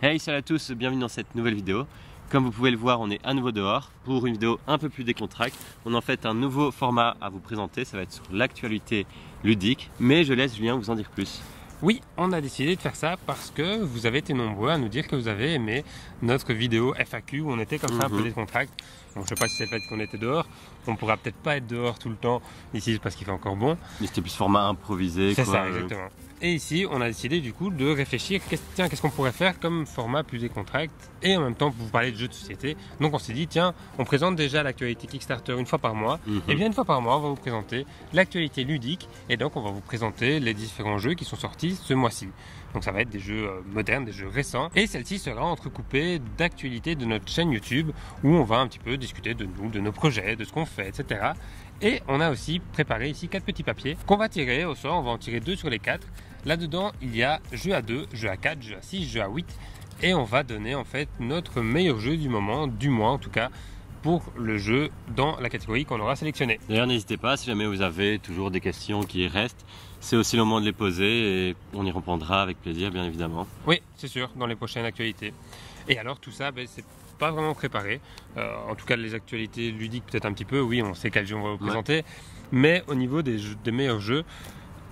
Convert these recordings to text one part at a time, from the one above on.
Hey, salut à tous, bienvenue dans cette nouvelle vidéo. Comme vous pouvez le voir, on est à nouveau dehors pour une vidéo un peu plus décontractée. On a en fait un nouveau format à vous présenter, ça va être sur l'actualité ludique, mais je laisse Julien vous en dire plus. Oui, on a décidé de faire ça parce que vous avez été nombreux à nous dire que vous avez aimé notre vidéo FAQ où on était comme ça un peu décontracté. Bon, je sais pas si c'est le fait qu'on était dehors, on pourra peut-être pas être dehors tout le temps ici parce qu'il fait encore bon. Mais c'était plus format improvisé. C'est ça, exactement. Et ici, on a décidé du coup de réfléchir, qu'est-ce qu'on pourrait faire comme format plus décontracté et en même temps pour vous parler de jeux de société. Donc on s'est dit, tiens, on présente déjà l'actualité Kickstarter une fois par mois. Et bien une fois par mois, on va vous présenter l'actualité ludique et donc on va vous présenter les différents jeux qui sont sortis ce mois-ci. Donc ça va être des jeux modernes, des jeux récents. Et celle-ci sera entrecoupée d'actualités de notre chaîne YouTube où on va un petit peu discuter de nous, de nos projets, de ce qu'on fait, etc. Et on a aussi préparé ici 4 petits papiers qu'on va tirer au sort, on va en tirer 2 sur les 4. Là-dedans, il y a jeu à 2, jeu à 4, jeu à 6, jeu à 8. Et on va donner en fait notre meilleur jeu du moment, du mois en tout cas, pour le jeu dans la catégorie qu'on aura sélectionnée. D'ailleurs, n'hésitez pas, si jamais vous avez toujours des questions qui restent, c'est aussi le moment de les poser et on y répondra avec plaisir, bien évidemment. Oui, c'est sûr, dans les prochaines actualités. Et alors, tout ça, c'est pas vraiment préparé. En tout cas, les actualités ludiques, peut-être un petit peu. Oui, on sait quel jeu on va vous présenter. Mais au niveau des meilleurs jeux,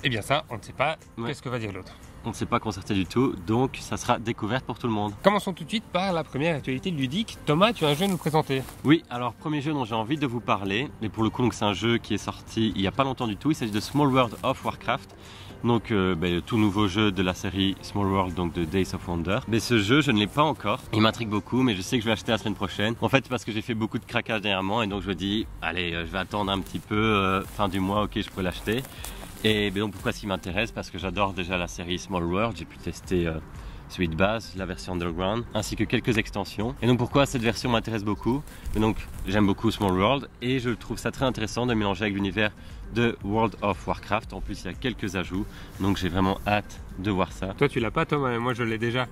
eh bien ça, on ne sait pas qu'est-ce que va dire l'autre. On ne s'est pas concerté du tout, donc ça sera découverte pour tout le monde. Commençons tout de suite par la première actualité ludique. Thomas, tu as un jeu à nous présenter. Oui, alors premier jeu dont j'ai envie de vous parler, et pour le coup c'est un jeu qui est sorti il n'y a pas longtemps du tout, il s'agit de Small World of Warcraft. Donc le tout nouveau jeu de la série Small World, donc de Days of Wonder. Mais ce jeu, je ne l'ai pas encore. Il m'intrigue beaucoup, mais je sais que je vais l'acheter la semaine prochaine. En fait, parce que j'ai fait beaucoup de craquages dernièrement, et donc je me dis, allez, je vais attendre un petit peu, fin du mois, ok, je peux l'acheter. Et donc pourquoi ce qui m'intéresse? Parce que j'adore déjà la série Small World. J'ai pu tester celui de base, la version Underground, ainsi que quelques extensions. Et donc pourquoi cette version m'intéresse beaucoup? Et donc j'aime beaucoup Small World et je trouve ça très intéressant de mélanger avec l'univers de World of Warcraft. En plus il y a quelques ajouts, donc j'ai vraiment hâte de voir ça. Toi tu l'as pas Thomas, mais moi je l'ai déjà.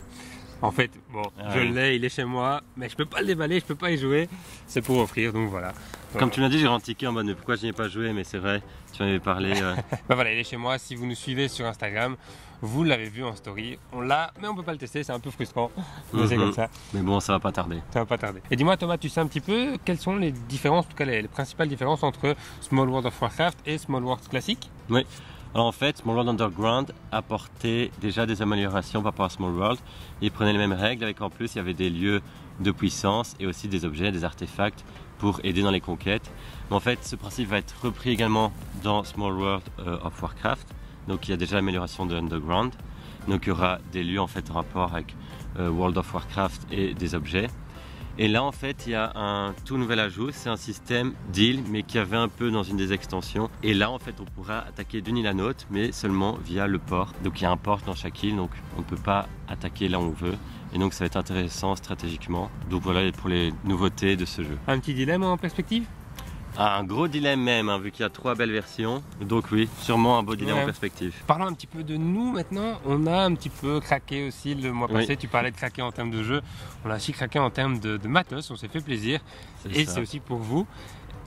En fait, bon, je l'ai, il est chez moi, mais je peux pas le déballer, je peux pas y jouer. C'est pour offrir, donc voilà. Comme tu m'as dit, j'ai rentiqué en mode mais pourquoi je n'y ai pas joué, mais c'est vrai, tu m'en avais parlé. Bah voilà, il est chez moi. Si vous nous suivez sur Instagram, vous l'avez vu en story. On l'a, mais on peut pas le tester, c'est un peu frustrant. Mais c'est comme ça. Mais bon, ça va pas tarder. Ça va pas tarder. Et dis-moi Thomas, tu sais un petit peu quelles sont les différences, en tout cas les principales différences entre Small World of Warcraft et Small World classique? Oui. Alors en fait, Small World Underground apportait déjà des améliorations par rapport à Small World. Il prenait les mêmes règles, avec en plus il y avait des lieux de puissance et aussi des objets, des artefacts pour aider dans les conquêtes. Mais en fait, ce principe va être repris également dans Small World of Warcraft. Donc il y a déjà l'amélioration de Underground. Donc il y aura des lieux en fait en rapport avec World of Warcraft et des objets. Et là en fait il y a un tout nouvel ajout, c'est un système d'île mais qui avait un peu dans une des extensions. Et là en fait on pourra attaquer d'une île à l'autre mais seulement via le port. Donc il y a un port dans chaque île, donc on ne peut pas attaquer là où on veut. Et donc ça va être intéressant stratégiquement. Donc voilà pour les nouveautés de ce jeu. Un petit dilemme en perspective? Un gros dilemme même, hein, vu qu'il y a 3 belles versions. Donc oui, sûrement un beau dilemme en perspective. Parlons un petit peu de nous maintenant. On a un petit peu craqué aussi le mois passé. Tu parlais de craquer en termes de jeu. On a aussi craqué en termes de matos. On s'est fait plaisir. Et c'est aussi pour vous.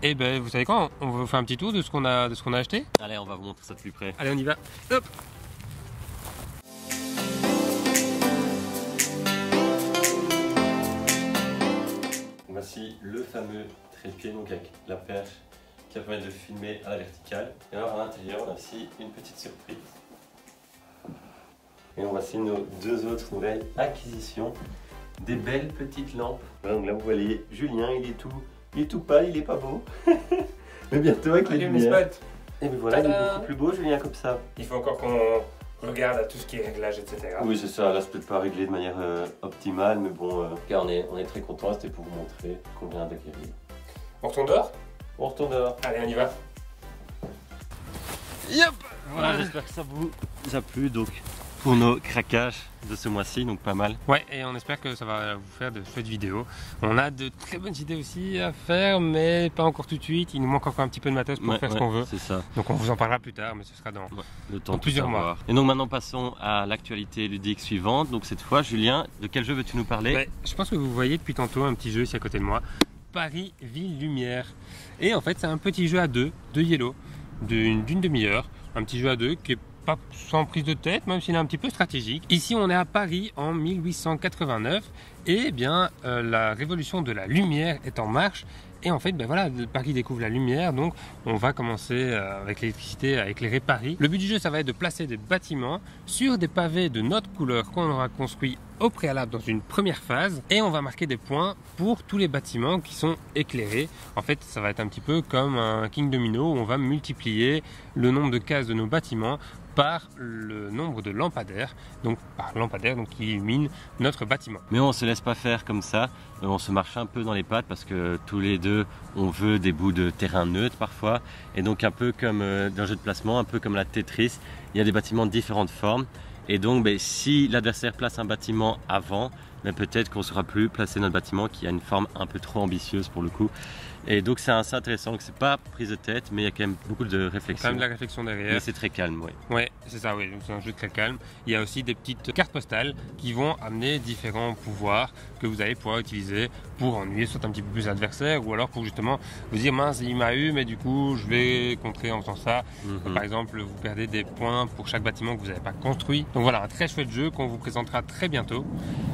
Et ben vous savez quoi? On va vous faire un petit tour de ce qu'on a acheté. Allez, on va vous montrer ça de plus près. Allez, on y va. Hop. Voici le fameux trépied, donc avec la perche qui va permettre de filmer à la verticale. Et alors à l'intérieur, on a aussi une petite surprise. Et voici nos 2 autres nouvelles acquisitions. Des belles petites lampes. Voilà, donc là vous voyez Julien, il est tout pâle, il est pas beau. Mais bientôt avec les lumières. Et bien voilà, il est beaucoup plus beau Julien comme ça. Il faut encore qu'on regarde à tout ce qui est réglage, etc. Oui c'est ça, là c'est peut-être pas réglé de manière optimale, mais bon, on est très content, c'était pour vous montrer qu'on vient d'acquérir. On retourne dehors? On retourne dehors. Allez, on y va. Yep. Voilà, j'espère que ça vous a plu donc pour nos craquages de ce mois-ci, donc pas mal. Ouais, et on espère que ça va vous faire de chouettes vidéos. On a de très bonnes idées aussi à faire, mais pas encore tout de suite. Il nous manque encore un petit peu de matos pour faire ce qu'on veut. C'est ça. Donc on vous en parlera plus tard, mais ce sera dans le temps plusieurs mois. Et donc maintenant passons à l'actualité ludique suivante. Donc cette fois, Julien, de quel jeu veux-tu nous parler? Je pense que vous voyez depuis tantôt un petit jeu ici à côté de moi. Paris Ville Lumière. Et en fait c'est un petit jeu à deux, de Yellow, d'une demi-heure. Un petit jeu à deux qui est pas sans prise de tête, même s'il est un petit peu stratégique. Ici, on est à Paris en 1889 et bien la révolution de la lumière est en marche. Et en fait, ben voilà, Paris découvre la lumière, donc on va commencer avec l'électricité à éclairer Paris. Le but du jeu, ça va être de placer des bâtiments sur des pavés de notre couleur qu'on aura construit au préalable dans une première phase, et on va marquer des points pour tous les bâtiments qui sont éclairés. En fait, ça va être un petit peu comme un King Domino où on va multiplier le nombre de cases de nos bâtiments par le nombre de lampadaires, donc qui illuminent notre bâtiment. Mais on se laisse pas faire comme ça, on se marche un peu dans les pattes parce que tous les deux on veut des bouts de terrain neutre parfois, et donc un peu comme d'un jeu de placement, un peu comme la Tetris, il y a des bâtiments de différentes formes, et donc si l'adversaire place un bâtiment avant, mais peut-être qu'on ne saura plus placer notre bâtiment qui a une forme un peu trop ambitieuse pour le coup. Et donc c'est assez intéressant, que c'est pas prise de tête, mais il y a quand même beaucoup de réflexion. Quand même de la réflexion derrière. Mais c'est très calme, oui. Ouais, c'est ça, oui. C'est un jeu très calme. Il y a aussi des petites cartes postales qui vont amener différents pouvoirs que vous allez pouvoir utiliser pour ennuyer soit un petit peu plus l'adversaire, ou alors pour justement vous dire mince, il m'a eu, mais du coup je vais contrer en faisant ça. Par exemple, vous perdez des points pour chaque bâtiment que vous n'avez pas construit. Donc voilà, un très chouette jeu qu'on vous présentera très bientôt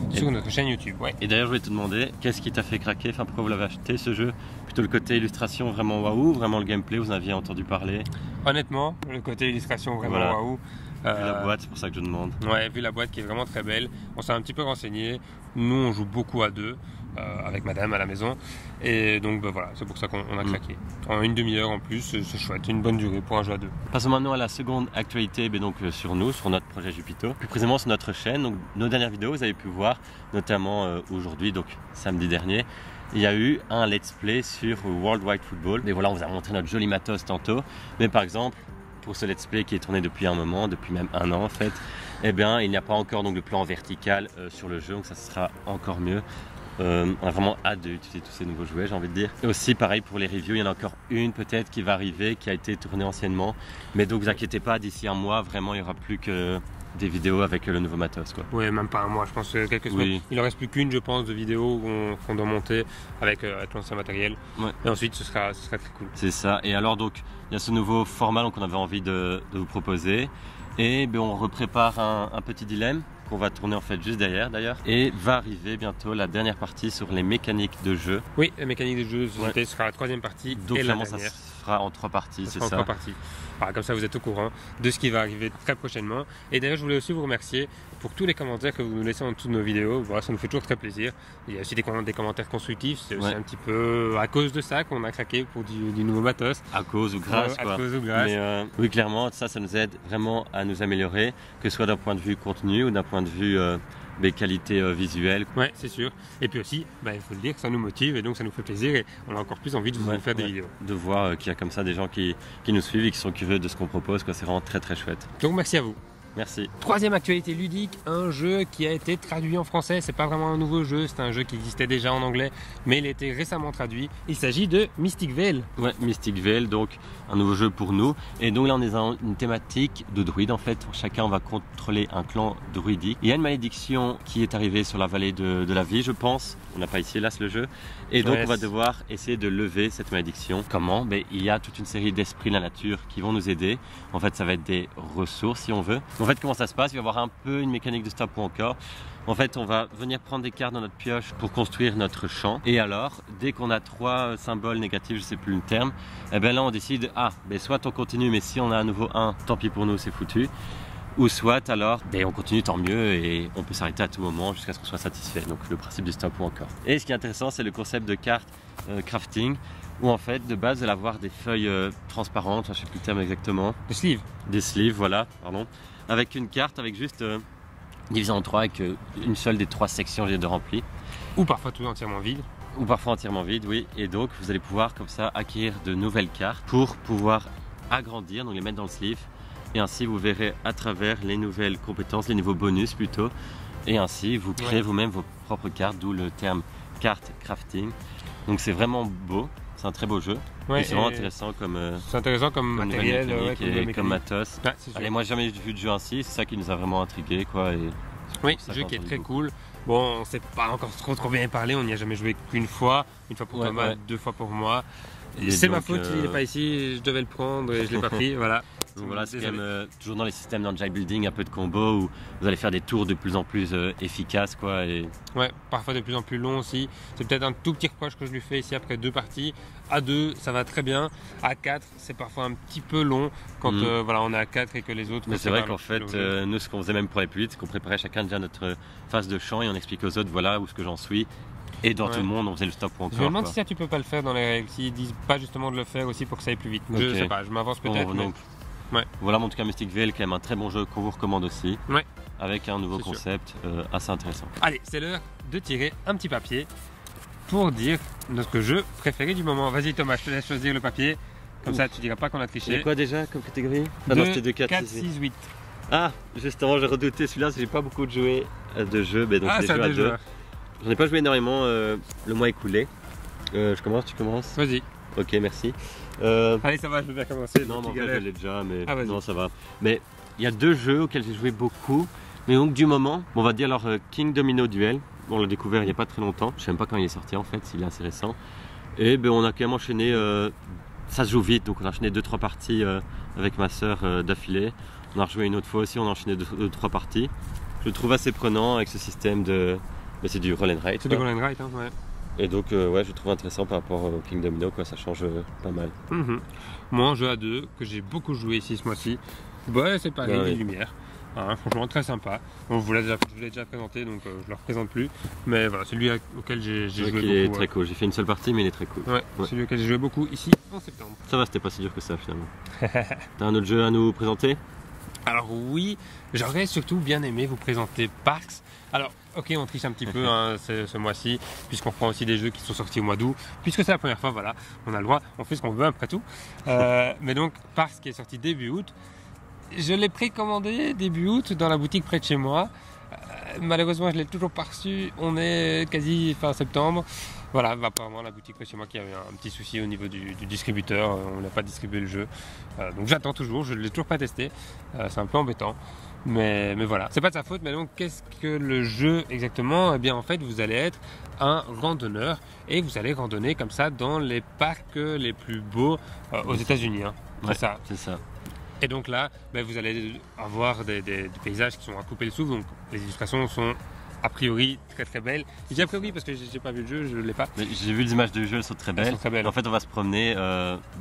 sur notre chaîne YouTube. Ouais. Et d'ailleurs, je voulais te demander, qu'est-ce qui t'a fait craquer, enfin pourquoi vous l'avez acheté ce jeu? Plutôt le côté illustration vraiment waouh, vraiment le gameplay, vous en aviez entendu parler? Honnêtement, le côté illustration vraiment waouh. Vu la boîte, c'est pour ça que je demande. Ouais, vu la boîte qui est vraiment très belle, on s'est un petit peu renseigné. Nous, on joue beaucoup à deux, avec madame à la maison. Et donc, voilà, c'est pour ça qu'on a craqué. En une demi-heure en plus, c'est chouette, une bonne durée pour un jeu à deux. Passons maintenant à la seconde actualité, donc sur nous, sur notre projet Jupito. Plus précisément sur notre chaîne. Donc, nos dernières vidéos, vous avez pu voir, notamment aujourd'hui, donc samedi dernier, il y a eu un let's play sur World Wide Football. Et voilà, on vous a montré notre joli matos tantôt. Mais par exemple, pour ce let's play qui est tourné depuis un moment, depuis même un an en fait, eh bien il n'y a pas encore donc de plan vertical sur le jeu, donc ça sera encore mieux. On a vraiment hâte d'utiliser tous ces nouveaux jouets, j'ai envie de dire. Et aussi pareil pour les reviews, il y en a encore une peut-être qui va arriver, qui a été tournée anciennement. Mais donc vous inquiétez pas, d'ici un mois, vraiment il n'y aura plus que des vidéos avec le nouveau matos quoi. Oui, même pas un mois, je pense quelques semaines. Oui. Il en reste plus qu'une, je pense, de vidéos qu'on doit monter avec l'ancien matériel. Ouais. Et ensuite ce sera très cool. C'est ça. Et alors donc il y a ce nouveau format qu'on avait envie de vous proposer. Et on reprépare un petit dilemme qu'on va tourner en fait juste derrière d'ailleurs. Et va arriver bientôt la dernière partie sur les mécaniques de jeu. Oui, la mécanique de jeu de société sera la troisième partie. Donc et vraiment la dernière. Ça se fera en trois parties, c'est ça. En trois parties. Alors, comme ça vous êtes au courant de ce qui va arriver très prochainement. Et d'ailleurs je voulais aussi vous remercier pour tous les commentaires que vous nous laissez en dessous de nos vidéos. Voilà, ça nous fait toujours très plaisir. Il y a aussi des commentaires constructifs. C'est aussi un petit peu à cause de ça qu'on a craqué pour du nouveau matos. À cause ou grâce quoi. À cause ou grâce. Mais oui, clairement ça nous aide vraiment à nous améliorer, que ce soit d'un point de vue contenu ou d'un point de vue des qualités visuelles. Ouais, c'est sûr. Et puis aussi, il faut le dire, ça nous motive et donc ça nous fait plaisir et on a encore plus envie de vous faire des vidéos. De voir qu'il y a comme ça des gens qui nous suivent et qui sont curieux de ce qu'on propose, quoi. C'est vraiment très très chouette. Donc merci à vous. Merci. Troisième actualité ludique, un jeu qui a été traduit en français. C'est pas vraiment un nouveau jeu, c'est un jeu qui existait déjà en anglais, mais il a été récemment traduit. Il s'agit de Mystic Vale. Ouais, Mystic Vale, donc un nouveau jeu pour nous. Et donc là, on est dans une thématique de druides en fait. Chacun va contrôler un clan druidique. Il y a une malédiction qui est arrivée sur la vallée de la vie, je pense. On n'a pas ici, hélas, le jeu. Et donc, on va devoir essayer de lever cette malédiction. Comment? Il y a toute une série d'esprits de la nature qui vont nous aider. En fait, ça va être des ressources si on veut. En fait, comment ça se passe? Il va y avoir un peu une mécanique de stop ou encore. En fait, on va venir prendre des cartes dans notre pioche pour construire notre champ. Et alors, dès qu'on a 3 symboles négatifs, je sais plus le terme, et bien là, on décide, soit on continue, mais si on a à nouveau 1, tant pis pour nous, c'est foutu. Ou soit alors, on continue, tant mieux, et on peut s'arrêter à tout moment jusqu'à ce qu'on soit satisfait. Donc le principe du stop ou encore. Et ce qui est intéressant, c'est le concept de carte crafting, où en fait, de base, vous allez avoir des feuilles transparentes, je ne sais plus le terme exactement. Des sleeves. Des sleeves, voilà, pardon. Avec une carte, avec juste divisée en 3, avec une seule des 3 sections de rempli. Ou parfois tout entièrement vide. Ou parfois entièrement vide, oui. Et donc, vous allez pouvoir comme ça acquérir de nouvelles cartes pour pouvoir agrandir, donc les mettre dans le sleeve. Et ainsi, vous verrez à travers les nouvelles compétences, les niveaux bonus plutôt. Et ainsi, vous créez vous-même vos propres cartes, d'où le terme carte crafting. Donc, c'est vraiment beau. C'est un très beau jeu. Ouais, c'est vraiment intéressant comme matériel et comme matos. Allez, moi, j'ai jamais vu de jeu ainsi. C'est ça qui nous a vraiment intrigué, quoi. Et oui, un jeu qui est très cool. Bon, on ne sait pas encore trop bien parler. On n'y a jamais joué qu'une fois. Une fois pour Thomas, 2 fois pour moi. C'est ma faute, il n'est pas ici, je devais le prendre et je ne l'ai pas pris, voilà. Donc voilà, c'est quand même toujours dans les systèmes d'engine building, un peu de combo où vous allez faire des tours de plus en plus efficaces, quoi. Et... Ouais, parfois de plus en plus long aussi. C'est peut-être un tout petit reproche que je lui fais ici après 2 parties. À 2, ça va très bien. À 4, c'est parfois un petit peu long quand voilà, on est à 4 et que les autres. Mais c'est vrai qu'en fait, nous, ce qu'on faisait même pour aller plus vite, c'est qu'on préparait chacun déjà notre phase de chant et on explique aux autres, voilà où ce que j'en suis. Et dans tout le monde, on faisait le stop ou encore. Je me demande si ça, tu peux pas le faire dans les règles, s'ils disent pas justement de le faire aussi pour que ça aille plus vite. Okay. Je sais pas, je m'avance peut-être. Bon, ouais. Voilà, en tout cas, Mystic Vale, quand même un très bon jeu qu'on vous recommande aussi. Ouais. Avec un nouveau concept assez intéressant. Allez, c'est l'heure de tirer un petit papier pour dire notre jeu préféré du moment. Vas-y Thomas, je te laisse choisir le papier. Comme ça, tu diras pas qu'on a triché. C'est quoi déjà comme catégorie? C'était 2, 4, 6, 8. Ah, justement, j'ai redouté celui-là, parce que j'ai pas beaucoup de jeux, mais donc c'est des jeux à 2. J'en ai pas joué énormément le mois écoulé. Je commence, tu commences? Vas-y. Ok, merci. Allez, ça va, je vais bien commencer. Non, mais en fait, je l'ai déjà, mais non, ça va. Mais il y a 2 jeux auxquels j'ai joué beaucoup, mais donc du moment, on va dire alors King Domino Duel. On l'a découvert il n'y a pas très longtemps. Je sais même pas quand il est sorti en fait, il est assez récent. Et ben, on a quand même enchaîné, ça se joue vite, donc on a enchaîné 2-3 parties avec ma soeur d'affilée. On a rejoué une autre fois aussi, on a enchaîné 2-3 parties. Je le trouve assez prenant avec ce système de... Mais c'est du roll and write. C'est du roll and write, hein, ouais. Et donc, ouais, je le trouve intéressant par rapport au King Domino, quoi, ça change pas mal. Moi, un jeu à 2 que j'ai beaucoup joué ici ce mois-ci, ouais, c'est pareil, les lumières. Hein, franchement, très sympa. Bon, je vous l'ai déjà présenté, donc je ne le représente plus. Mais voilà, c'est lui auquel j'ai joué beaucoup. Il est très cool. J'ai fait une seule partie, mais il est très cool. Ouais, c'est celui auquel j'ai joué beaucoup ici en septembre. Ça va, c'était pas si dur que ça finalement. T'as un autre jeu à nous présenter? Alors oui, j'aurais surtout bien aimé vous présenter Parks. Alors, ok, on triche un petit peu hein, ce mois-ci, puisqu'on prend aussi des jeux qui sont sortis au mois d'août, puisque c'est la première fois, voilà, on a le droit, on fait ce qu'on veut après tout. Mais donc, Parks qui est sorti début août, je l'ai précommandé début août dans la boutique près de chez moi. Malheureusement, je ne l'ai toujours pas reçu, on est quasi fin septembre. Voilà, apparemment la boutique près de chez moi qui avait un petit souci au niveau du distributeur, on n'a pas distribué le jeu. Donc j'attends toujours, je ne l'ai toujours pas testé, c'est un peu embêtant. Mais voilà, c'est pas de sa faute, mais donc qu'est-ce que le jeu exactement? Eh bien en fait vous allez être un randonneur et vous allez randonner comme ça dans les parcs les plus beaux aux États-Unis. Hein. Ouais, c'est ça. ça. Et donc là, ben, vous allez avoir des paysages qui sont à couper le souffle, donc les illustrations sont a priori très très belles. Je dis a priori parce que j'ai pas vu le jeu, je ne l'ai pas. J'ai vu les images de jeu, elles sont très belles. En fait, on va se promener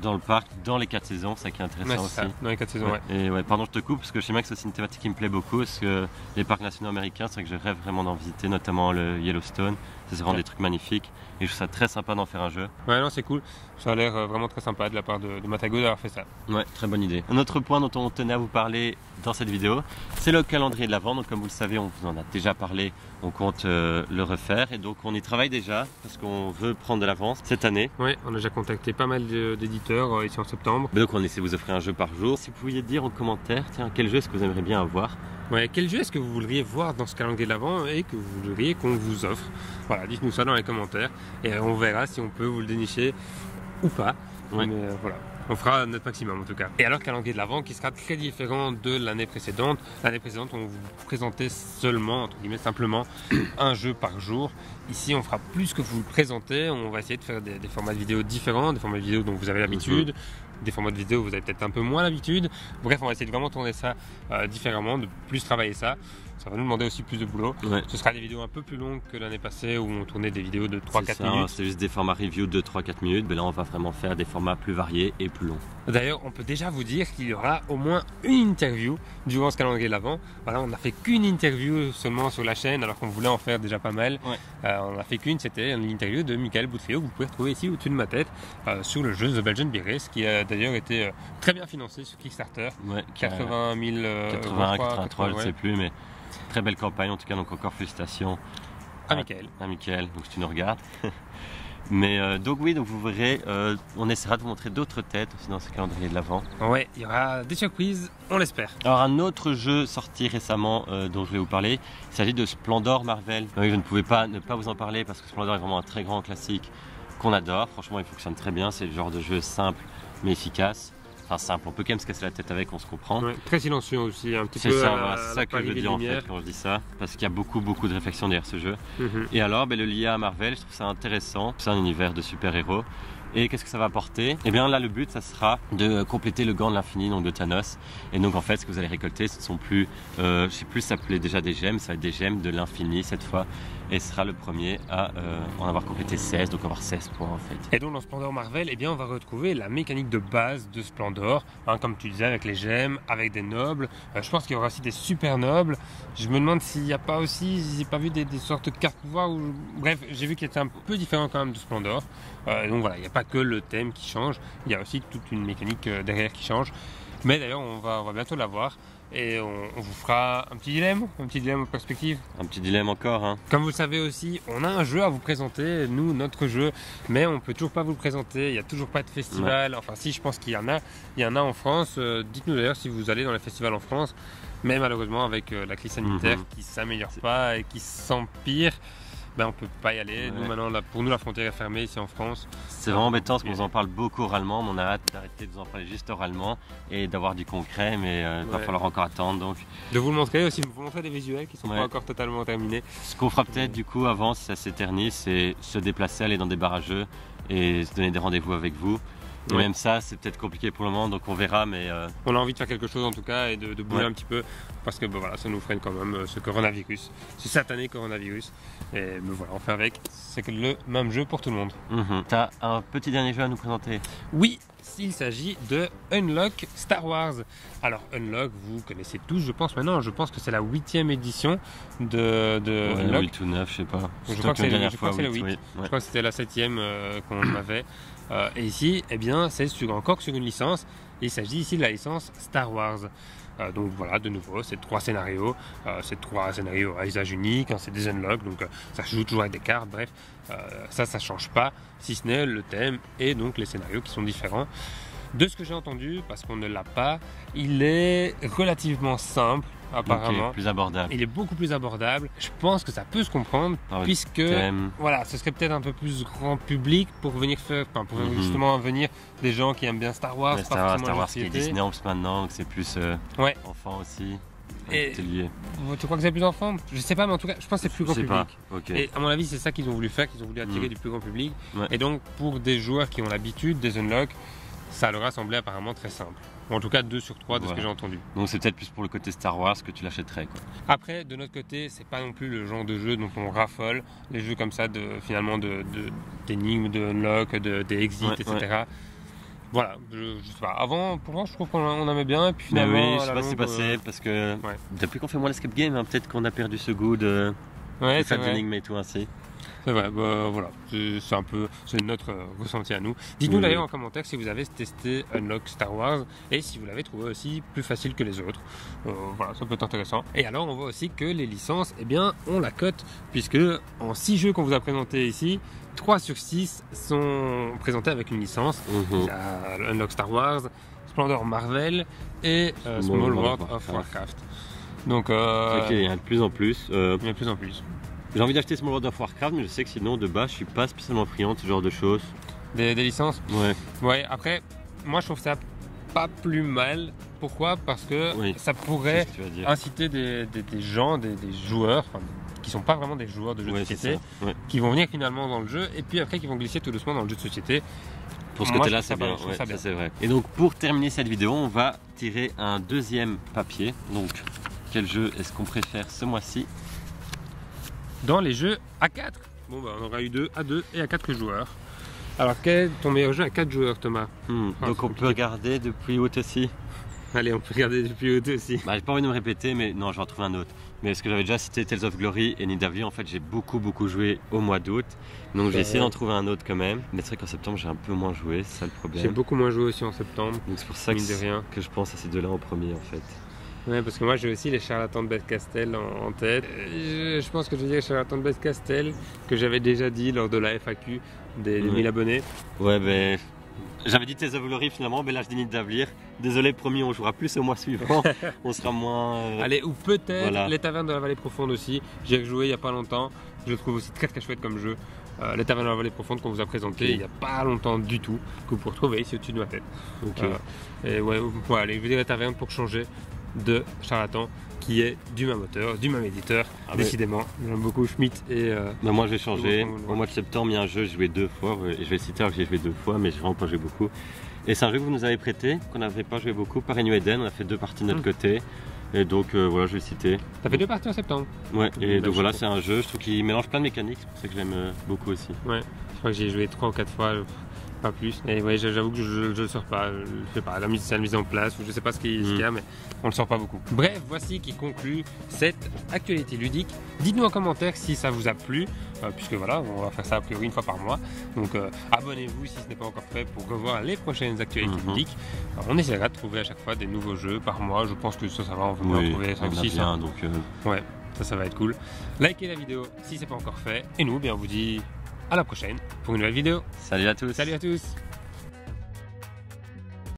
dans le parc, dans les 4 saisons, ça qui est intéressant aussi. Ça, dans les 4 saisons, ouais. Et ouais, pardon, je te coupe parce que je sais bien que c'est aussi une thématique qui me plaît beaucoup, parce que les parcs nationaux américains, c'est vrai que je rêve vraiment d'en visiter, notamment le Yellowstone. C'est vraiment des trucs magnifiques et je trouve ça très sympa d'en faire un jeu. Ouais, non, c'est cool. Ça a l'air vraiment très sympa de la part de Matago d'avoir fait ça. Ouais, très bonne idée. Un autre point dont on tenait à vous parler dans cette vidéo, c'est le calendrier de l'Avent. Donc comme vous le savez, on vous en a déjà parlé, on compte le refaire et donc on y travaille déjà parce qu'on veut prendre de l'avance cette année. Oui, on a déjà contacté pas mal d'éditeurs ici en septembre. Donc on essaie de vous offrir un jeu par jour. Si vous pouviez dire en commentaire, tiens, quel jeu est-ce que vous aimeriez bien avoir? Ouais, quel jeu est-ce que vous voudriez voir dans ce calendrier de l'Avent et que vous voudriez qu'on vous offre? Voilà, dites-nous ça dans les commentaires et on verra si on peut vous le dénicher ou pas. Ouais. Mais voilà, on fera notre maximum en tout cas. Et alors, calendrier de l'Avent qui sera très différent de l'année précédente. L'année précédente, on vous présentait seulement, entre guillemets, simplement un jeu par jour. Ici, on fera plus que vous le présentez. On va essayer de faire des formats de vidéos différents, des formats de vidéos dont vous avez l'habitude. Des formats de vidéo où vous avez peut-être un peu moins l'habitude. Bref, on va essayer de vraiment tourner ça différemment, de plus travailler ça. Ça va nous demander aussi plus de boulot. Ouais. Ce sera des vidéos un peu plus longues que l'année passée où on tournait des vidéos de 3-4 minutes. C'est juste des formats review de 3-4 minutes, mais là on va vraiment faire des formats plus variés et plus longs. D'ailleurs, on peut déjà vous dire qu'il y aura au moins une interview durant ce calendrier de l'Avent. Voilà, on n'a fait qu'une interview seulement sur la chaîne alors qu'on voulait en faire déjà pas mal. Ouais. On n'a fait qu'une, c'était une interview de Michael Boutrio que vous pouvez retrouver ici au-dessus de ma tête sur le jeu The Belgian Beer Race qui a d'ailleurs été très bien financé sur Kickstarter. Ouais, 80 000 80, 83, je ne sais plus, mais très belle campagne en tout cas, donc encore félicitations à Michael. À Michael, donc si tu nous regardes. Mais donc oui, donc vous verrez, on essaiera de vous montrer d'autres têtes aussi dans ce calendrier de l'Avent. Ouais, il y aura des surprises, on l'espère. Alors un autre jeu sorti récemment dont je vais vous parler, il s'agit de Splendor Marvel. Oui, je ne pouvais pas ne pas vous en parler parce que Splendor est vraiment un très grand classique qu'on adore. Franchement, il fonctionne très bien, c'est le genre de jeu simple mais efficace. Enfin simple, on peut quand même se casser la tête avec, on se comprend. Ouais, très silencieux aussi, un petit peu. C'est ça, voilà, c'est ça que je dis en fait quand je dis ça, parce qu'il y a beaucoup de réflexion derrière ce jeu. Et alors, le lier à Marvel, je trouve ça intéressant. C'est un univers de super-héros. Et qu'est-ce que ça va apporter? Et bien là le but ça sera de compléter le gant de l'infini, donc de Thanos. Et donc en fait ce que vous allez récolter ce ne sont plus, je sais plus, ça s'appelait déjà des gemmes, ça va être des gemmes de l'infini cette fois. Et ce sera le premier à en avoir complété 16, donc avoir 16 points en fait. Et donc dans Splendor Marvel, eh bien, on va retrouver la mécanique de base de Splendor, hein, comme tu disais, avec les gemmes, avec des nobles. Je pense qu'il y aura aussi des super nobles. Je me demande s'il n'y a pas aussi, j'ai pas vu des sortes de cartes pouvoir. Bref, j'ai vu qu'il était un peu différent quand même de Splendor. Donc voilà, il n'y a pas que le thème qui change, il y a aussi toute une mécanique derrière qui change. Mais d'ailleurs, on va bientôt la voir. Et on vous fera un petit dilemme en perspective. Un petit dilemme encore, hein. Comme vous le savez aussi, on a un jeu à vous présenter, nous, notre jeu, mais on peut toujours pas vous le présenter, il n'y a toujours pas de festival. Enfin si, je pense qu'il y en a en France. Dites-nous d'ailleurs si vous allez dans les festivals en France, mais malheureusement avec la crise sanitaire qui s'améliore pas et qui s'empire, ben on peut pas y aller. Nous maintenant, pour nous la frontière est fermée ici en France. C'est vraiment embêtant parce qu'on vous en parle beaucoup oralement, mais on a hâte d'arrêter de vous en parler juste oralement et d'avoir du concret, mais il va falloir encore attendre. Donc de vous le montrer aussi, vous montrer des visuels qui sont pas encore totalement terminés. Ce qu'on fera peut-être du coup avant, si ça s'éternise, c'est se déplacer, aller dans des barrageux et se donner des rendez-vous avec vous. Et même ça, c'est peut-être compliqué pour le moment, donc on verra, mais... On a envie de faire quelque chose en tout cas et de bouger un petit peu, parce que voilà, ça nous freine quand même ce coronavirus, ce satané coronavirus. Et voilà, on fait avec, c'est le même jeu pour tout le monde. T'as un petit dernier jeu à nous présenter? Oui, il s'agit de Unlock Star Wars. Alors Unlock, vous connaissez tous, je pense maintenant, je pense que c'est la 8e édition de Unlock. 8 ou 9, je sais pas. Je crois que c'est le 8, je crois que c'était la 7e qu'on avait. Et ici, eh bien, c'est encore sur une licence. Il s'agit ici de la licence Star Wars. Donc voilà, de nouveau, c'est 3 scénarios. C'est 3 scénarios à usage unique, hein, c'est des unlocks, donc ça se joue toujours avec des cartes. Bref, ça change pas, si ce n'est le thème et donc les scénarios qui sont différents. De ce que j'ai entendu, parce qu'on ne l'a pas, il est relativement simple. Apparemment, plus abordable. Il est beaucoup plus abordable. Je pense que ça peut se comprendre, puisque voilà, ce serait peut-être un peu plus grand public pour venir faire, justement venir des gens qui aiment bien Star Wars. Star Wars qui est Disney en plus maintenant, donc c'est plus enfant aussi. Et tu crois que c'est plus enfant? Je sais pas, mais en tout cas, je pense que c'est plus grand public. Et à mon avis, c'est ça qu'ils ont voulu faire, qu'ils ont voulu attirer du plus grand public. Et donc, pour des joueurs qui ont l'habitude des unlocks, ça leur a semblé apparemment très simple. En tout cas 2 sur 3 de ce que j'ai entendu. Donc c'est peut-être plus pour le côté Star Wars que tu l'achèterais, quoi. Après, de notre côté, c'est pas non plus le genre de jeu dont on raffole. Les jeux comme ça, d'énigmes, de unlock, des exits, etc. Voilà, je sais pas. Avant, pour moi, je trouve qu'on aimait bien. Et puis finalement, je sais pas ce qui s'est passé parce que depuis qu'on fait moins l'escape game, hein, peut-être qu'on a perdu ce goût de faire des énigmes et tout ainsi. C'est vrai, voilà, c'est notre ressenti à nous. Dites-nous d'ailleurs en commentaire si vous avez testé Unlock Star Wars et si vous l'avez trouvé aussi plus facile que les autres. Voilà, ça peut être intéressant. Et alors on voit aussi que les licences, eh bien, on la cote, puisque en 6 jeux qu'on vous a présentés ici, 3 sur 6 sont présentés avec une licence. Il y a Unlock Star Wars, Splendor Marvel et Small World of Warcraft. Donc, il y en a de plus en plus. Il y en a de plus en plus. J'ai envie d'acheter Small World of Warcraft, mais je sais que sinon de base je suis pas spécialement friand de ce genre de choses. Des licences? Ouais, après, moi je trouve ça pas plus mal. Pourquoi? Parce que ça pourrait inciter des gens, des joueurs, qui sont pas vraiment des joueurs de jeux de société, qui vont venir finalement dans le jeu et puis après qui vont glisser tout doucement dans le jeu de société. Pour ce côté-là, c'est bien. Ça c'est vrai. Et donc pour terminer cette vidéo, on va tirer un deuxième papier. Donc quel jeu est-ce qu'on préfère ce mois-ci? Dans les jeux à 4. Bon, on aura eu 2 à 2 et à 4 joueurs. Alors, quel est ton meilleur jeu à 4 joueurs, Thomas? Donc, on peut regarder depuis haut aussi. Allez, on peut regarder depuis haut aussi. J'ai pas envie de me répéter, mais non, j'en trouve un autre. Mais ce que j'avais déjà cité, Tales of Glory et Nidavellir, en fait, j'ai beaucoup joué au mois d'août. Donc, j'ai essayé d'en trouver un autre quand même. Mais c'est vrai qu'en septembre, j'ai un peu moins joué, c'est ça le problème. J'ai beaucoup moins joué aussi en septembre. Donc, c'est pour ça que je pense à ces deux-là en premier, en fait. Ouais, parce que moi j'ai aussi les charlatans de Beth-Castel en tête. Je pense que je vais dire les charlatans de Beth-Castel, que j'avais déjà dit lors de la FAQ des 1000 abonnés. Ouais, j'avais dit Tales of Glory finalement, mais là je dis Nidavellir. Désolé, promis, on jouera plus au mois suivant. On sera moins. Allez, ou peut-être les Tavernes de la Vallée Profonde aussi. J'ai rejoué il n'y a pas longtemps. Je le trouve aussi très chouette comme jeu. Les Tavernes de la Vallée Profonde qu'on vous a présenté il n'y a pas longtemps du tout, que vous pouvez retrouver ici au-dessus de ma tête. Et allez, je vous dis la taverne pour changer. de Charlatan, qui est du même auteur, du même éditeur. Décidément, j'aime beaucoup Schmitt et... moi j'ai changé, au mois de septembre il y a un jeu, j'ai joué 2 fois, et je vais le citer alors que j'ai joué 2 fois, mais j'ai vraiment pas joué beaucoup. Et c'est un jeu que vous nous avez prêté, qu'on n'avait pas joué beaucoup, par New Eden, on a fait 2 parties de notre côté. Et donc voilà, je vais le citer. T'as fait 2 parties en septembre. Ouais, et donc voilà, c'est un jeu, je trouve qu'il mélange plein de mécaniques, c'est pour ça que j'aime beaucoup aussi. Ouais, je crois que j'ai joué 3 ou 4 fois, pas plus. Et ouais, j'avoue que je le sors pas, je sais pas, la mise en place, ou je sais pas ce qu'il y a, mais on le sort pas beaucoup. Bref, voici qui conclut cette actualité ludique. Dites-nous en commentaire si ça vous a plu, puisque voilà, on va faire ça a priori une fois par mois. Donc abonnez-vous si ce n'est pas encore fait pour revoir les prochaines actualités ludiques. Alors, on essaiera de trouver à chaque fois des nouveaux jeux par mois. Je pense que ça va, on va en trouver 5 ou 6. Bien, donc ouais, ça va être cool. Likez la vidéo si c'est pas encore fait. Et nous, bien, on vous dit à la prochaine pour une nouvelle vidéo. Salut à tous. Salut à tous.